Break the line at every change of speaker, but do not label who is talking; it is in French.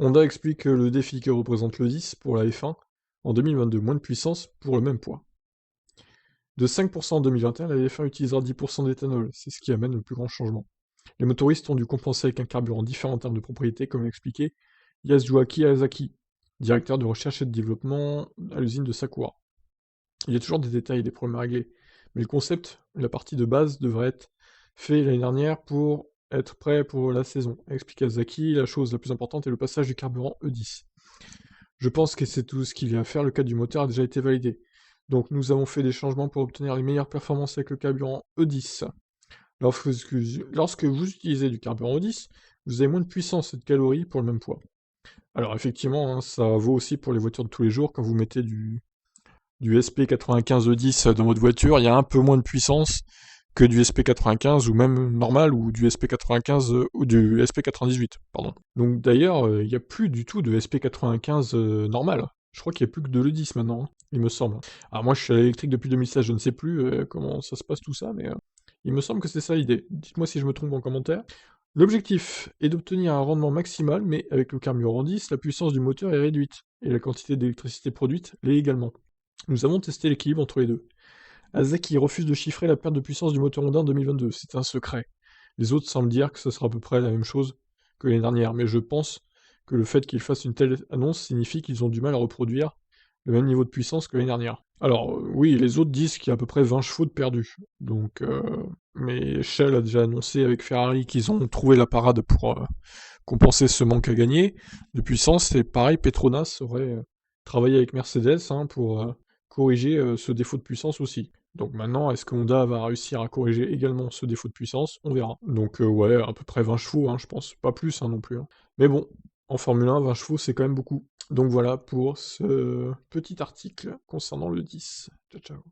Honda explique le défi que représente le 10 pour la F1 en 2022, moins de puissance pour le même poids. De 5% en 2021, la F1 utilisera 10% d'éthanol, c'est ce qui amène le plus grand changement. Les motoristes ont dû compenser avec un carburant différent en termes de propriété, comme l'expliquait Yasuaki Azaki, directeur de recherche et de développement à l'usine de Sakura. Il y a toujours des détails, des problèmes à régler, mais le concept, la partie de base, devrait être fait l'année dernière pour être prêt pour la saison. Explique Azaki, la chose la plus importante est le passage du carburant E10. Je pense que c'est tout ce qu'il y a à faire, le cadre du moteur a déjà été validé. Donc nous avons fait des changements pour obtenir les meilleures performances avec le carburant E10. Lorsque vous utilisez du carburant E10, vous avez moins de puissance et de calories pour le même poids. Alors effectivement, hein, ça vaut aussi pour les voitures de tous les jours, quand vous mettez du SP95E10 dans votre voiture, il y a un peu moins de puissance que du SP95 ou même normal ou du SP95 ou du SP98, pardon. Donc d'ailleurs, il n'y a plus du tout de SP95 normal. Je crois qu'il n'y a plus que de l'E10 maintenant, hein, il me semble. Alors moi je suis à l'électrique depuis 2016, je ne sais plus comment ça se passe tout ça, mais il me semble que c'est ça l'idée. Dites-moi si je me trompe en commentaire. L'objectif est d'obtenir un rendement maximal, mais avec le carburant 10, la puissance du moteur est réduite, et la quantité d'électricité produite l'est également. Nous avons testé l'équilibre entre les deux. Azaki refuse de chiffrer la perte de puissance du moteur Honda en 2022, c'est un secret. Les autres semblent dire que ce sera à peu près la même chose que l'année dernière, mais je pense que le fait qu'ils fassent une telle annonce signifie qu'ils ont du mal à reproduire le même niveau de puissance que l'année dernière. Alors oui, les autres disent qu'il y a à peu près 20 chevaux de perdu, donc mais Shell a déjà annoncé avec Ferrari qu'ils ont trouvé la parade pour compenser ce manque à gagner de puissance, et pareil, Petronas aurait travaillé avec Mercedes hein, pour corriger ce défaut de puissance aussi. Donc maintenant, est-ce que Honda va réussir à corriger également ce défaut de puissance? On verra. Donc ouais, à peu près 20 chevaux, hein, je pense, pas plus hein, non plus. Hein. Mais bon, en Formule 1, 20 chevaux, c'est quand même beaucoup. Donc voilà pour ce petit article concernant le 10. Ciao, ciao.